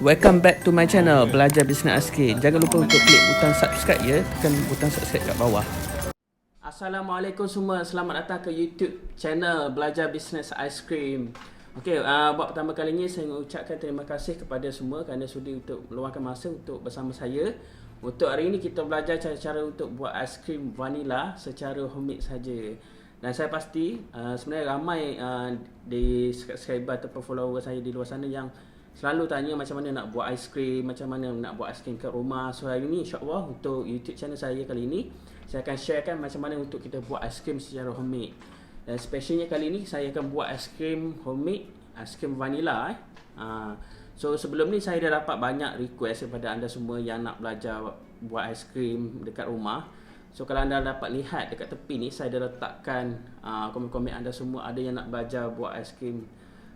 Welcome back to my channel, Belajar Bisnes Aiskrim. Jangan lupa untuk klik butang subscribe ya, tekan butang subscribe kat bawah. Assalamualaikum semua, selamat datang ke YouTube channel Belajar Bisnes Aiskrim. Okey, buat pertama kalinya saya mengucapkan terima kasih kepada semua kerana sudi untuk meluangkan masa untuk bersama saya. Untuk hari ini kita belajar cara-cara untuk buat aiskrim vanila secara homemade saja. Dan saya pasti sebenarnya ramai di subscriber ataupun follower saya di luar sana yang selalu tanya macam mana nak buat aiskrim, macam mana nak buat aiskrim kat rumah. So hari ni insya-Allah untuk YouTube channel saya kali ini saya akan sharekan macam mana untuk kita buat aiskrim secara homemade. Dan specialnya kali ini saya akan buat aiskrim homemade, aiskrim vanila So sebelum ni saya dah dapat banyak request daripada anda semua yang nak belajar buat aiskrim dekat rumah. So kalau anda dapat lihat dekat tepi ni, saya dah letakkan komen-komen anda semua. Ada yang nak belajar buat aiskrim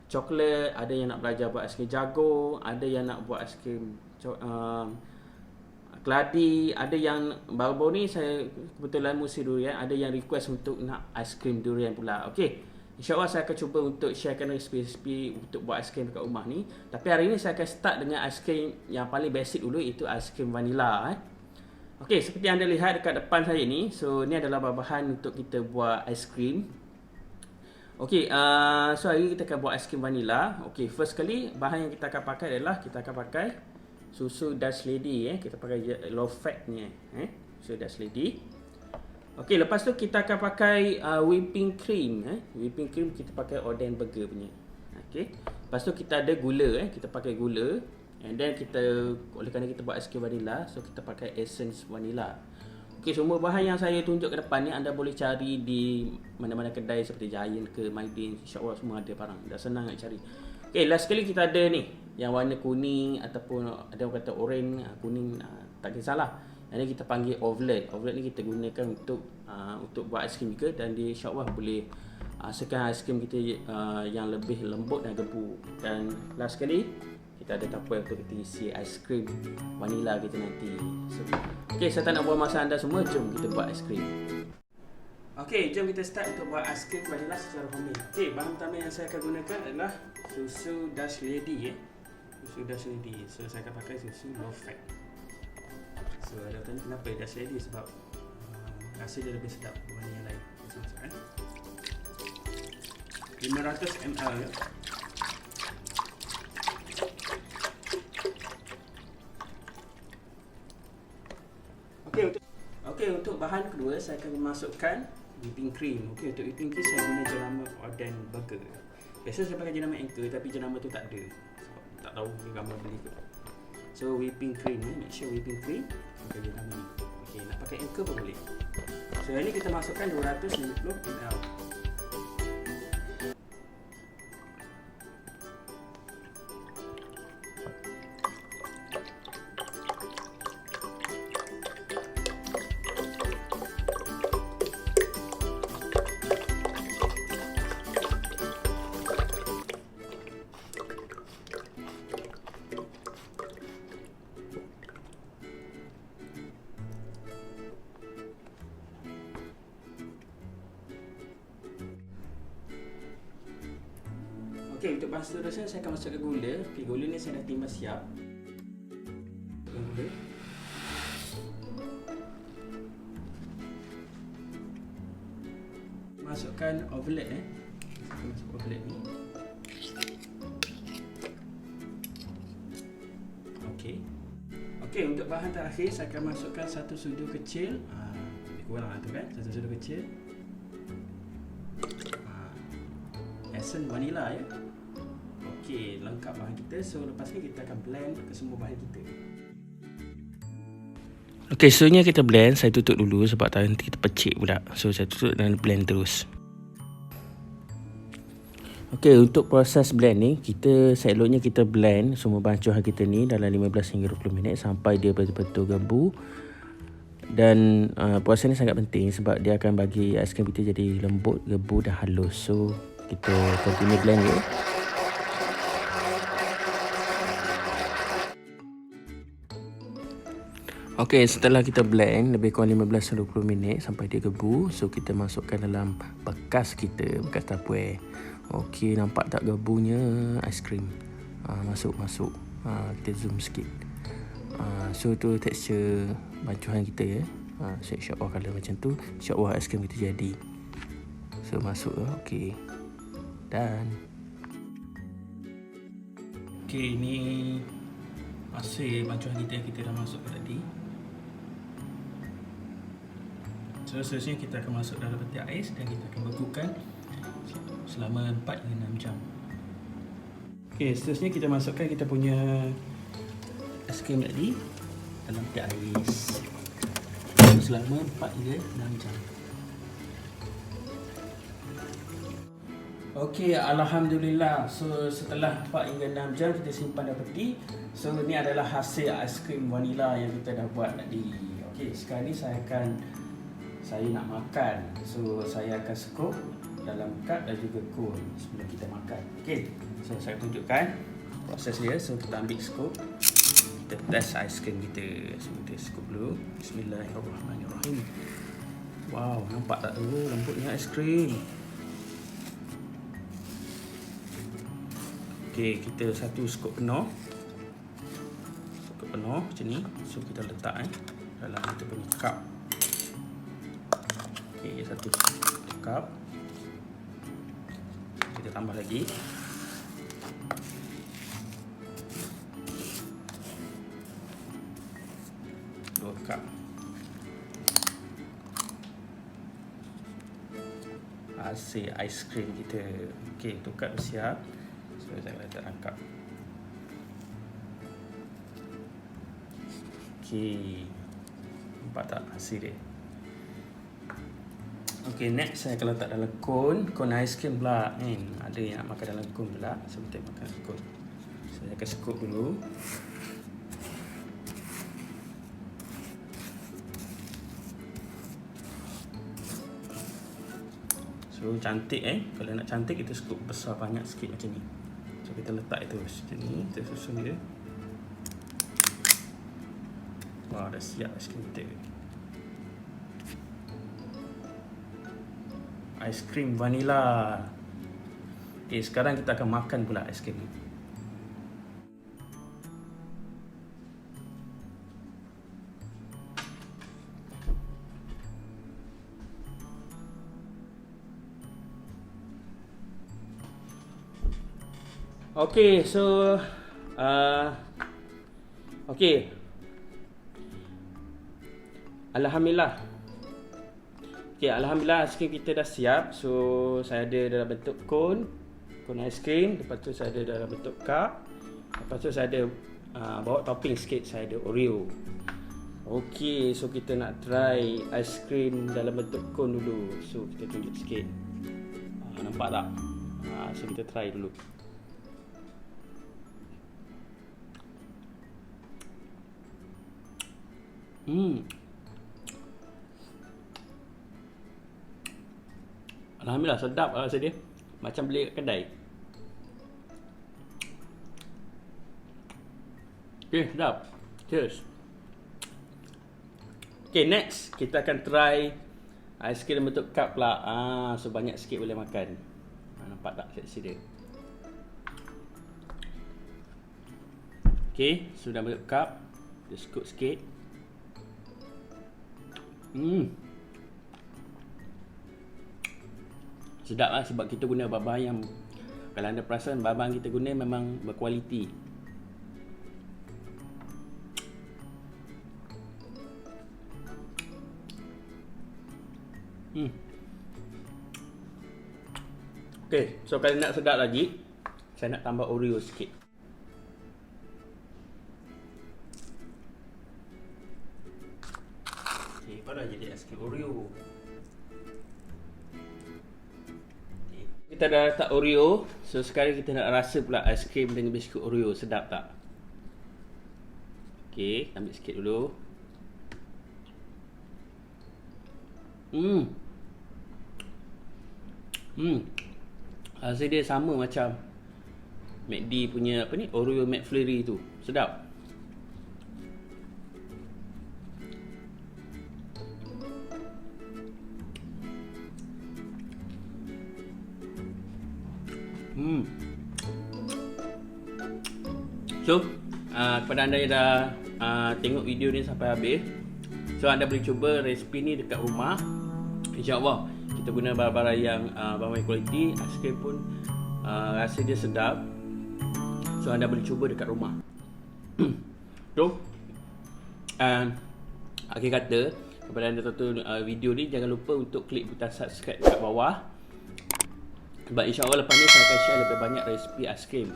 coklat, ada yang nak belajar buat aiskrim jagung, ada yang nak buat aiskrim keladi, ada yang baru-baru ni saya kebetulan musim durian, ada yang request untuk nak aiskrim durian pula. Okey, InsyaAllah saya akan cuba untuk sharekan resipi-resipi untuk buat aiskrim dekat rumah ni. Tapi hari ni saya akan start dengan aiskrim yang paling basic dulu, iaitu aiskrim vanila. Okey, seperti anda lihat dekat depan saya ni, so ni adalah bahan untuk kita buat aiskrim. Okey, so hari ni kita akan buat aiskrim vanila. Okey, first kali bahan yang kita akan pakai adalah kita akan pakai susu dan seledi. Kita pakai low fat ni. Susu dan seledi. Okey, lepas tu kita akan pakai whipping cream. Whipping cream kita pakai Oden burger punya. Okey, lepas tu kita ada gula. Kita pakai gula. And then kita, oleh kerana kita buat aiskrim vanila, so kita pakai essence vanila. Okey, semua bahan yang saya tunjuk ke depan ni anda boleh cari di mana-mana kedai seperti Giant ke Maidin. InsyaAllah semua ada barang. Dah senang nak cari. Okey, last sekali kita ada ni yang warna kuning ataupun ada orang kata orange, kuning, tak kisahlah. Ini kita panggil ovellete. Ovellete ni kita gunakan untuk buat aiskrim juga, dan dia insyaAllah boleh hasilkan aiskrim kita yang lebih lembut dan gebu. Dan last sekali kita ada tapau untuk kita isi aiskrim vanila kita nanti. So, okey, saya tak nak buang masa anda semua. Jom kita buat aiskrim. Okey, jom kita start untuk buat aiskrim vanila secara homemade. Okey, bahan utama yang saya akan gunakan adalah susu dan seledi. Susu dan seledi. So saya akan pakai susu low fat. So ada tanya kenapa dah seledi, sebab rasa dia lebih sedap daripada yang lain. So, 500 ml ya. Okey, untuk bahan kedua saya akan masukkan whipping cream. Okey, untuk whipping cream saya guna jenama Oden burger. Biasa saya pakai jenama Anchor, tapi jenama tu tak ada. Sebab tak tahu ni gambar beli ke. So whipping cream ni, make sure whipping cream pakai jenama ni. Okey, nak pakai Anchor pun boleh. So hari ni kita masukkan 250 ml. Okey, untuk bahan seterusnya saya akan masukkan gula. Okey, gula ni saya dah timbang siap. Gula. Masukkan ovellete masuk ovellete ni. Okey. Okey, untuk bahan terakhir saya akan masukkan satu sudu kecil. Lebih kurang tu kan, satu sudu kecil. Essence vanila ya. Okey, lengkap bahan kita. So lepas ni kita akan blend ke semua bahan kita. Okey, seterusnya kita blend. Saya tutup dulu sebab nanti kita pecik pula. So saya tutup dan blend terus. Okey, untuk proses blend ni, seeloknya kita blend semua bancuhan kita ni dalam 15 hingga 20 minit sampai dia betul-betul gebu. Dan proses ni sangat penting sebab dia akan bagi aiskrim kita jadi lembut, gebu dan halus. So kita continue blend je. Okey, setelah kita blend lebih kurang 15-20 minit sampai dia gebu, so kita masukkan dalam bekas kita, bekas tupperware. Okey, nampak tak gebunya aiskrim? Masuk. Kita zoom sikit. So tu tekstur bancuhan kita ya. So insyaAllah kalau macam tu, insyaAllah aiskrim kita jadi. So masuk okey. Dan okey, ni hasil bancuhan kita yang kita dah masukkan tadi. So seterusnya kita akan masuk dalam peti ais dan kita akan bekukan selama 4 hingga 6 jam. Okey, seterusnya kita masukkan kita punya aiskrim tadi dalam peti ais selama 4 hingga 6 jam. Okey, alhamdulillah. So setelah 4 hingga 6 jam kita simpan dalam peti. So ni adalah hasil aiskrim vanila yang kita dah buat tadi. Okey, sekarang ni saya nak makan. So saya akan scoop dalam kad dan juga kon sebelum kita makan. Okey. So saya tunjukkan proses dia. So kita ambil scoop. Kita test aiskrim kita. So kita scoop dulu. Bismillahirrahmanirrahim. Wow, nampak tak tu lembutnya aiskrim. Okey, kita satu scoop penuh. Scoop penuh macam ni. So kita letak dalam kita punya cup. Okey, satu cup. Kita tambah lagi. Dua cup. Hasil aiskrim kita. Okey, tu cup siap. So saya letak dalam cup. Okey. Nampak tak hasil dia? Okey, next saya akan letak dalam kon aiskrim pula kan. Ada yang nak makan dalam kon pula. So kita makan kon. Saya akan scoop dulu. So cantik kalau nak cantik kita scoop besar banyak sikit macam ni. So kita letak itu macam ni, kita susun dia. Wah, dah siap aiskrim kita. Aiskrim vanila. Okay, sekarang kita akan makan pula aiskrim ni. Okay, so okay. Alhamdulillah. Okay, alhamdulillah aiskrim kita dah siap. So saya ada dalam bentuk kon aiskrim. Lepas tu saya ada dalam bentuk cup. Lepas tu saya ada bawa topping sikit. Saya ada Oreo. Okay, so kita nak try aiskrim dalam bentuk kon dulu. So kita tunjuk sikit. Nampak tak? So kita try dulu. Alhamdulillah, sedap rasa dia. Macam beli kat kedai. Okay, sedap. Cheers. Okay, next kita akan try aiskrim bentuk cup pula. So banyak sikit boleh makan. Nampak tak seksi dia? Okay, sudah bentuk cup. Kita scoop sikit. Sedap lah sebab kita guna bahan yang, kalau anda perasan bahan kita guna memang berkualiti. Okay, so kalau nak sedap lagi, saya nak tambah Oreo sikit. Okay, baru jadi aiskrim Oreo. Kita dah letak Oreo. So sekarang kita nak rasa pula aiskrim dengan biskut Oreo. Sedap tak? Okay, ambil sikit dulu. Rasa dia sama macam McD punya apa ni, Oreo McFlurry tu. Sedap. So kepada anda yang dah tengok video ni sampai habis, so anda boleh cuba resipi ni dekat rumah. InsyaAllah kita guna barang-barang yang barang kualiti. Aiskrim pun rasa dia sedap, so anda boleh cuba dekat rumah. So akhir kata, kepada anda tonton video ni, jangan lupa untuk klik butang subscribe kat bawah, sebab insyaAllah lepas ni saya akan share lebih banyak resipi aiskrim.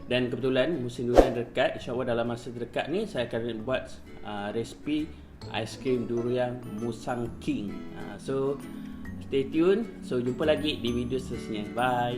Dan kebetulan musim durian dekat, insyaAllah dalam masa terdekat ni saya akan buat resipi aiskrim durian Musang King. So stay tune. So jumpa lagi di video seterusnya. Bye.